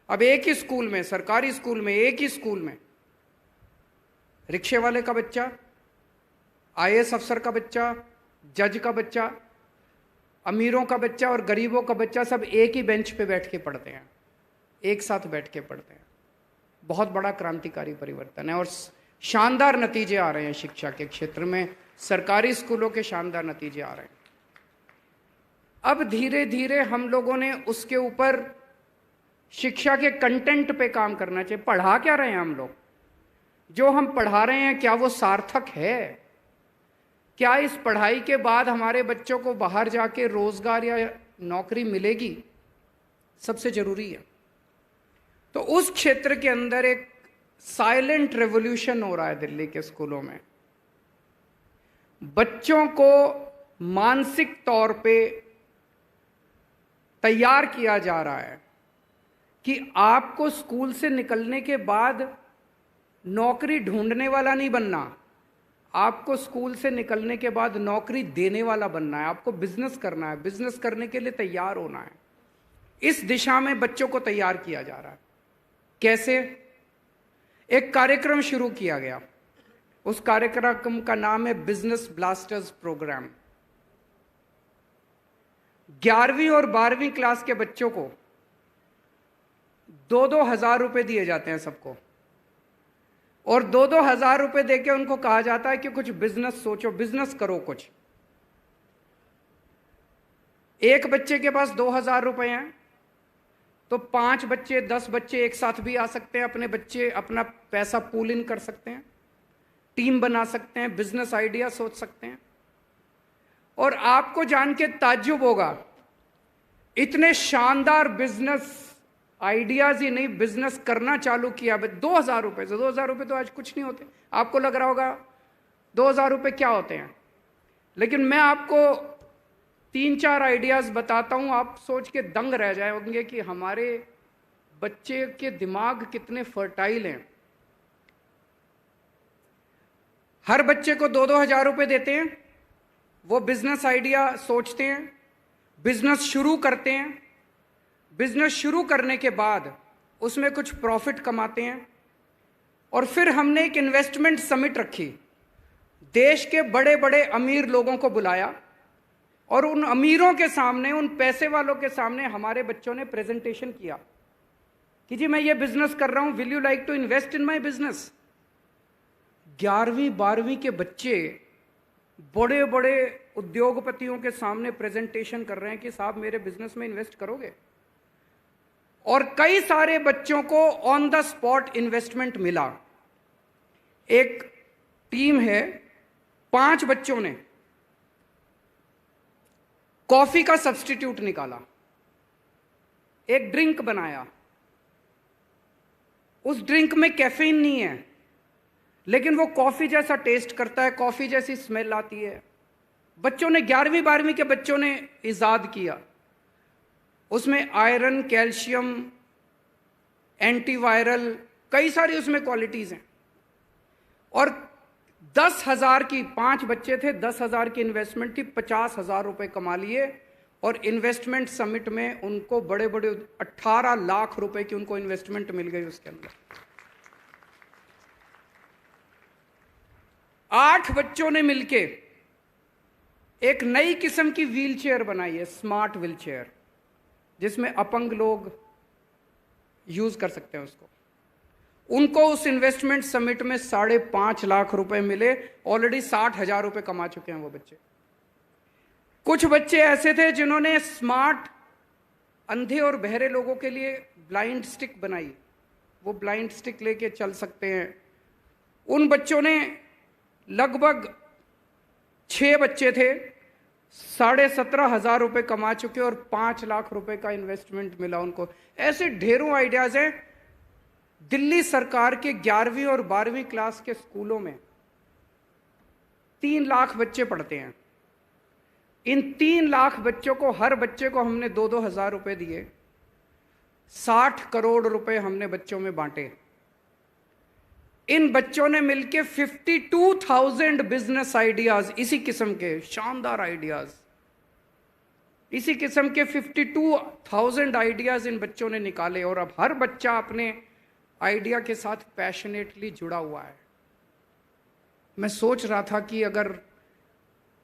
Speaker 11: अब एक ही स्कूल में, सरकारी स्कूल में, एक ही स्कूल में रिक्शे वाले का बच्चा, आईएएस अफसर का बच्चा, जज का बच्चा, अमीरों का बच्चा और गरीबों का बच्चा सब एक ही बेंच पे बैठ के पढ़ते हैं, एक साथ बैठ के पढ़ते हैं। बहुत बड़ा क्रांतिकारी परिवर्तन है और शानदार नतीजे आ रहे हैं शिक्षा के क्षेत्र में, सरकारी स्कूलों के शानदार नतीजे आ रहे हैं। अब धीरे धीरे हम लोगों ने उसके ऊपर शिक्षा के कंटेंट पे काम करना चाहिए। पढ़ा क्या रहे हैं हम लोग? जो हम पढ़ा रहे हैं क्या वो सार्थक है? क्या इस पढ़ाई के बाद हमारे बच्चों को बाहर जाके रोजगार या नौकरी मिलेगी? सबसे जरूरी है। तो उस क्षेत्र के अंदर एक साइलेंट रेवोल्यूशन हो रहा है दिल्ली के स्कूलों में। बच्चों को मानसिक तौर पे तैयार किया जा रहा है कि आपको स्कूल से निकलने के बाद नौकरी ढूंढने वाला नहीं बनना, आपको स्कूल से निकलने के बाद नौकरी देने वाला बनना है, आपको बिजनेस करना है, बिजनेस करने के लिए तैयार होना है। इस दिशा में बच्चों को तैयार किया जा रहा है। कैसे? एक कार्यक्रम शुरू किया गया, उस कार्यक्रम का नाम है बिजनेस ब्लास्टर्स प्रोग्राम। 11वीं और 12वीं क्लास के बच्चों को 2-2 हजार रुपए दिए जाते हैं सबको, और 2-2 हजार रुपए देके उनको कहा जाता है कि कुछ बिजनेस सोचो, बिजनेस करो कुछ। एक बच्चे के पास 2,000 रुपए हैं तो 5 बच्चे 10 बच्चे एक साथ भी आ सकते हैं, अपने बच्चे अपना पैसा पूल इन कर सकते हैं, टीम बना सकते हैं, बिजनेस आइडिया सोच सकते हैं। और आपको जान के ताज्जुब होगा, इतने शानदार बिजनेस आइडियाज ही नहीं, बिजनेस करना चालू किया 2,000 रुपए से। 2,000 रुपए तो आज कुछ नहीं होते। आपको लग रहा होगा 2,000 रुपए क्या होते हैं, लेकिन मैं आपको 3-4 आइडियाज बताता हूं, आप सोच के दंग रह जाएंगे कि हमारे बच्चे के दिमाग कितने फर्टाइल हैं। हर बच्चे को 2-2 हजार रुपए देते हैं, वो बिजनेस आइडिया सोचते हैं, बिजनेस शुरू करते हैं। बिजनेस शुरू करने के बाद उसमें कुछ प्रॉफिट कमाते हैं, और फिर हमने एक इन्वेस्टमेंट समिट रखी। देश के बड़े बड़े अमीर लोगों को बुलाया और उन अमीरों के सामने, उन पैसे वालों के सामने हमारे बच्चों ने प्रेजेंटेशन किया कि जी मैं ये बिजनेस कर रहा हूं, will you like to invest in my business? 11वीं 12वीं के बच्चे बड़े बड़े उद्योगपतियों के सामने प्रेजेंटेशन कर रहे हैं कि साहब मेरे बिजनेस में इन्वेस्ट करोगे? और कई सारे बच्चों को ऑन द स्पॉट इन्वेस्टमेंट मिला। एक टीम है, 5 बच्चों ने कॉफी का सब्स्टिट्यूट निकाला, एक ड्रिंक बनाया। उस ड्रिंक में कैफीन नहीं है, लेकिन वो कॉफी जैसा टेस्ट करता है, कॉफी जैसी स्मेल आती है। बच्चों ने 11वीं 12वीं के बच्चों ने इजाद किया। उसमें आयरन, कैल्शियम, एंटीवायरल, कई सारी उसमें क्वालिटीज हैं। और 10,000 की, 5 बच्चे थे, 10,000 की इन्वेस्टमेंट थी, 50,000 रुपए कमा लिए। और इन्वेस्टमेंट समिट में उनको बड़े बड़े 18 लाख रुपए की उनको इन्वेस्टमेंट मिल गई उसके अंदर। 8 बच्चों ने मिलके एक नई किस्म की व्हील चेयर बनाई है, स्मार्ट व्हील चेयर, जिसमें अपंग लोग यूज कर सकते हैं उसको। उनको उस इन्वेस्टमेंट समिट में 5.5 लाख रुपए मिले। ऑलरेडी 60,000 रुपए कमा चुके हैं वो बच्चे। कुछ बच्चे ऐसे थे जिन्होंने स्मार्ट अंधे और बहरे लोगों के लिए ब्लाइंड स्टिक बनाई, वो ब्लाइंड स्टिक लेके चल सकते हैं। उन बच्चों ने लगभग 6 बच्चे थे, 17,500 रुपए कमा चुके और 5 लाख रुपए का इन्वेस्टमेंट मिला उनको। ऐसे ढेरों आइडियाज हैं। दिल्ली सरकार के 11वीं और 12वीं क्लास के स्कूलों में 3 लाख बच्चे पढ़ते हैं। इन 3 लाख बच्चों को, हर बच्चे को हमने 2-2 हजार रुपए दिए। 60 करोड़ रुपए हमने बच्चों में बांटे। इन बच्चों ने मिलके 52,000 बिजनेस आइडियाज, इसी किस्म के शानदार आइडियाज, इसी किस्म के 52,000 आइडियाज इन बच्चों ने निकाले। और अब हर बच्चा अपने आइडिया के साथ पैशनेटली जुड़ा हुआ है। मैं सोच रहा था कि अगर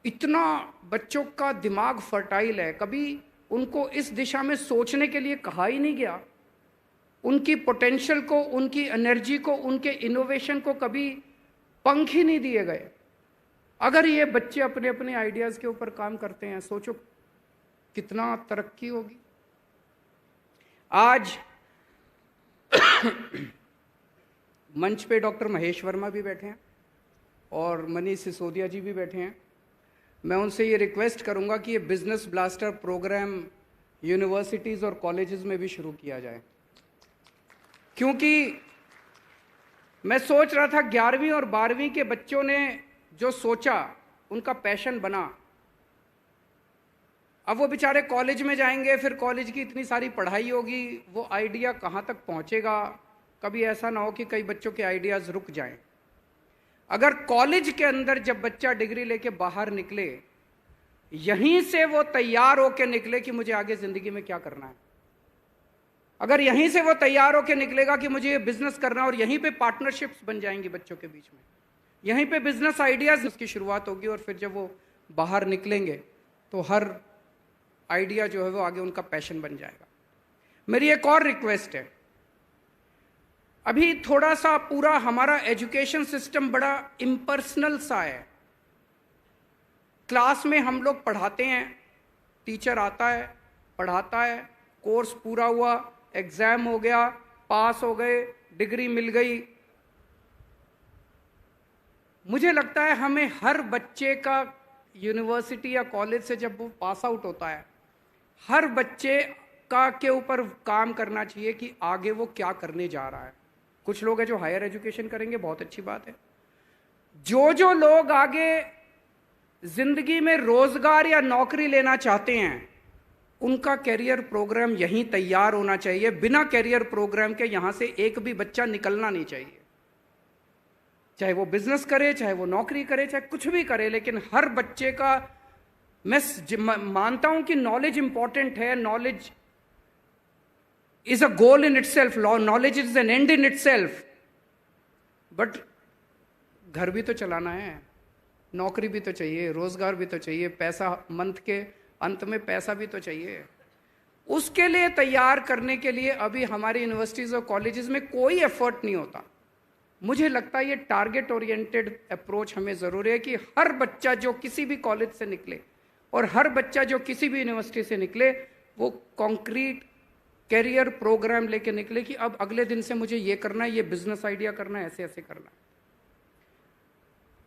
Speaker 11: इतना बच्चों का दिमाग फर्टाइल है, कभी उनको इस दिशा में सोचने के लिए कहा ही नहीं गया। उनकी पोटेंशियल को, उनकी एनर्जी को, उनके इनोवेशन को कभी पंख ही नहीं दिए गए। अगर ये बच्चे अपने अपने आइडियाज के ऊपर काम करते हैं, सोचो कितना तरक्की होगी। आज मंच पे डॉक्टर महेश वर्मा भी बैठे हैं और मनीष सिसोदिया जी भी बैठे हैं। मैं उनसे ये रिक्वेस्ट करूंगा कि ये बिजनेस ब्लास्टर प्रोग्राम यूनिवर्सिटीज और कॉलेजेस में भी शुरू किया जाए, क्योंकि मैं सोच रहा था 11वीं और 12वीं के बच्चों ने जो सोचा उनका पैशन बना। अब वो बेचारे कॉलेज में जाएंगे, फिर कॉलेज की इतनी सारी पढ़ाई होगी, वो आइडिया कहाँ तक पहुँचेगा। कभी ऐसा ना हो कि कई बच्चों के आइडियाज़ रुक जाएं। अगर कॉलेज के अंदर जब बच्चा डिग्री लेके बाहर निकले, यहीं से वो तैयार होके निकले कि मुझे आगे ज़िंदगी में क्या करना है। अगर यहीं से वो तैयार होके निकलेगा कि मुझे ये बिजनेस करना है, और यहीं पे पार्टनरशिप्स बन जाएंगी बच्चों के बीच में, यहीं पे बिजनेस आइडियाज़ की शुरुआत होगी, और फिर जब वो बाहर निकलेंगे तो हर आइडिया जो है वो आगे उनका पैशन बन जाएगा। मेरी एक और रिक्वेस्ट है, अभी थोड़ा सा पूरा हमारा एजुकेशन सिस्टम बड़ा इम्पर्सनल सा है। क्लास में हम लोग पढ़ाते हैं, टीचर आता है, पढ़ाता है, कोर्स पूरा हुआ, एग्जाम हो गया, पास हो गए, डिग्री मिल गई। मुझे लगता है हमें हर बच्चे का यूनिवर्सिटी या कॉलेज से जब वो पास आउट होता है, हर बच्चे का के ऊपर काम करना चाहिए कि आगे वो क्या करने जा रहा है। कुछ लोग हैं जो हायर एजुकेशन करेंगे, बहुत अच्छी बात है। जो लोग आगे जिंदगी में रोजगार या नौकरी लेना चाहते हैं, उनका कैरियर प्रोग्राम यहीं तैयार होना चाहिए। बिना कैरियर प्रोग्राम के यहां से एक भी बच्चा निकलना नहीं चाहिए। चाहे वो बिजनेस करे, चाहे वो नौकरी करे, चाहे कुछ भी करे, लेकिन हर बच्चे का, मैं मानता हूं कि नॉलेज इंपॉर्टेंट है, knowledge is a goal in itself, knowledge is an end in itself, but घर भी तो चलाना है, नौकरी भी तो चाहिए, रोजगार भी तो चाहिए, पैसा, मंथ के अंत में पैसा भी तो चाहिए। उसके लिए तैयार करने के लिए अभी हमारी यूनिवर्सिटीज और कॉलेजेस में कोई एफर्ट नहीं होता। मुझे लगता है ये टारगेट ओरिएंटेड अप्रोच हमें जरूरी है कि हर बच्चा जो किसी भी कॉलेज से निकले और हर बच्चा जो किसी भी यूनिवर्सिटी से निकले, वो कॉन्क्रीट कैरियर प्रोग्राम लेके निकले कि अब अगले दिन से मुझे ये करना है, ये बिजनेस आइडिया करना है, ऐसे ऐसे करना है।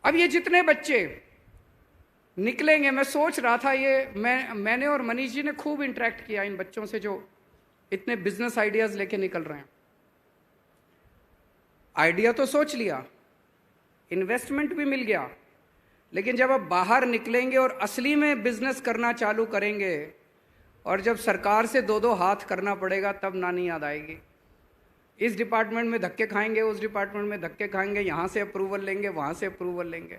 Speaker 11: अब ये जितने बच्चे निकलेंगे, मैं सोच रहा था, ये मैंने और मनीष जी ने खूब इंटरेक्ट किया इन बच्चों से जो इतने बिजनेस आइडियाज लेके निकल रहे हैं। आइडिया तो सोच लिया, इन्वेस्टमेंट भी मिल गया, लेकिन जब आप बाहर निकलेंगे और असली में बिजनेस करना चालू करेंगे, और जब सरकार से दो हाथ करना पड़ेगा, तब नानी याद आएगी। इस डिपार्टमेंट में धक्के खाएंगे, उस डिपार्टमेंट में धक्के खाएंगे, यहाँ से अप्रूवल लेंगे, वहाँ से अप्रूवल लेंगे।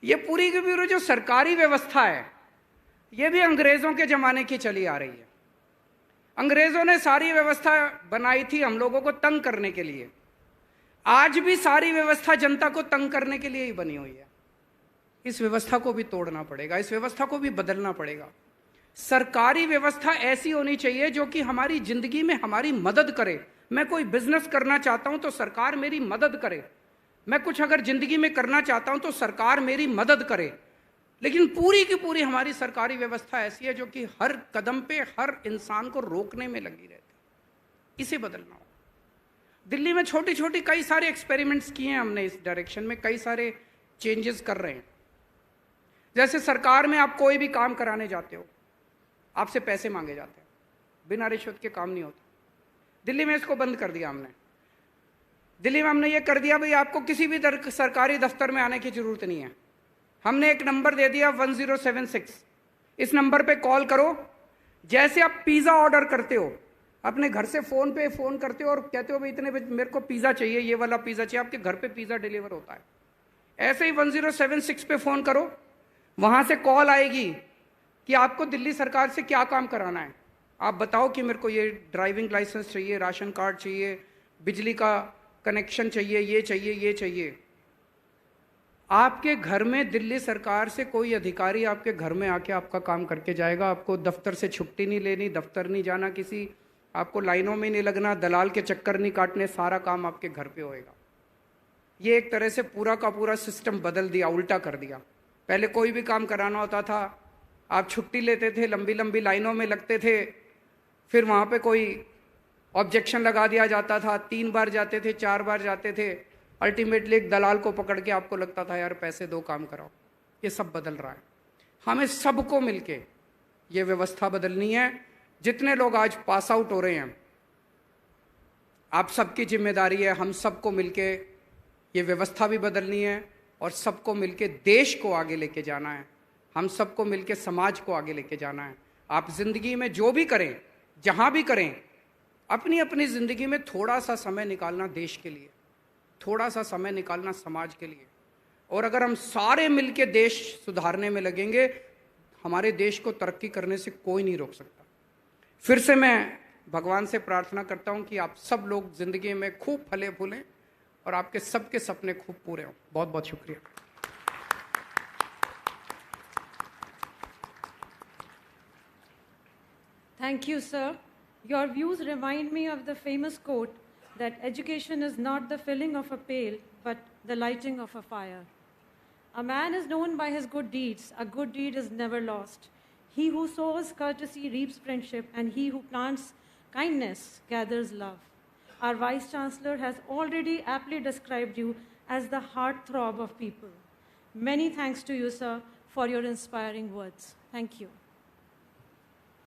Speaker 11: ये पूरी की पूरी जो सरकारी व्यवस्था है, ये भी अंग्रेज़ों के ज़माने की चली आ रही है। अंग्रेज़ों ने सारी व्यवस्था बनाई थी हम लोगों को तंग करने के लिए। आज भी सारी व्यवस्था जनता को तंग करने के लिए ही बनी हुई है। इस व्यवस्था को भी तोड़ना पड़ेगा, इस व्यवस्था को भी बदलना पड़ेगा। सरकारी व्यवस्था ऐसी होनी चाहिए जो कि हमारी जिंदगी में हमारी मदद करे। मैं कोई बिजनेस करना चाहता हूं तो सरकार मेरी मदद करे, मैं कुछ अगर जिंदगी में करना चाहता हूं तो सरकार मेरी मदद करे। लेकिन पूरी की पूरी हमारी सरकारी व्यवस्था ऐसी है जो कि हर कदम पे हर इंसान को रोकने में लगी रहती। इसे बदलना होगा। दिल्ली में छोटी छोटी कई सारे एक्सपेरिमेंट्स किए हैं हमने इस डायरेक्शन में, कई सारे चेंजेस कर रहे हैं। जैसे सरकार में आप कोई भी काम कराने जाते हो, आपसे पैसे मांगे जाते हैं, बिना रिश्वत के काम नहीं होता। दिल्ली में इसको बंद कर दिया हमने। दिल्ली में हमने ये कर दिया, भाई आपको किसी भी सरकारी दफ्तर में आने की जरूरत नहीं है। हमने एक नंबर दे दिया 1076, इस नंबर पे कॉल करो। जैसे आप पिज़्ज़ा ऑर्डर करते हो, अपने घर से फ़ोन पे फ़ोन करते हो और कहते हो भाई इतने मेरे को पिज़्ज़ा चाहिए, ये वाला पिज़्ज़ा चाहिए, आपके घर पे पिज़्ज़ा डिलीवर होता है। ऐसे ही 1076 पे फ़ोन करो, वहाँ से कॉल आएगी कि आपको दिल्ली सरकार से क्या काम कराना है। आप बताओ कि मेरे को ये ड्राइविंग लाइसेंस चाहिए, राशन कार्ड चाहिए, बिजली का कनेक्शन चाहिए, ये चाहिए, ये चाहिए। आपके घर में दिल्ली सरकार से कोई अधिकारी आपके घर में आके आपका काम करके जाएगा। आपको दफ्तर से छुट्टी नहीं लेनी, दफ्तर नहीं जाना किसी, आपको लाइनों में नहीं लगना, दलाल के चक्कर नहीं काटने, सारा काम आपके घर पे होएगा। ये एक तरह से पूरा का पूरा सिस्टम बदल दिया, उल्टा कर दिया। पहले कोई भी काम कराना होता था, आप छुट्टी लेते थे, लंबी लंबी लाइनों में लगते थे, फिर वहाँ पे कोई ऑब्जेक्शन लगा दिया जाता था, 3 बार जाते थे, 4 बार जाते थे, अल्टीमेटली एक दलाल को पकड़ के आपको लगता था यार पैसे दो काम कराओ। ये सब बदल रहा है। हमें सबको मिलके ये व्यवस्था बदलनी है। जितने लोग आज पास आउट हो रहे हैं, आप सबकी जिम्मेदारी है, हम सबको मिलके ये व्यवस्था भी बदलनी है और सबको मिलके देश को आगे लेके जाना है। हम सबको मिलके समाज को आगे लेके जाना है। आप जिंदगी में जो भी करें, जहां भी करें, अपनी अपनी जिंदगी में थोड़ा सा समय निकालना देश के लिए, थोड़ा सा समय निकालना समाज के लिए। और अगर हम सारे मिलके देश सुधारने में लगेंगे, हमारे देश को तरक्की करने से कोई नहीं रोक सकता। फिर से मैं भगवान से प्रार्थना करता हूं कि आप सब लोग जिंदगी में खूब फले फूलें और आपके सबके सपने खूब पूरे हों। बहुत बहुत शुक्रिया।
Speaker 1: Thank you, sir. Your views remind me of the famous quote that education is not the filling of a pail, but the lighting of a fire. A man is known by his good deeds. A good deed is never lost. He who sows courtesy reaps friendship, and he who plants kindness gathers love. Our Vice Chancellor has already aptly described you as the heartthrob of people. Many thanks to you, sir, for your inspiring words. Thank you.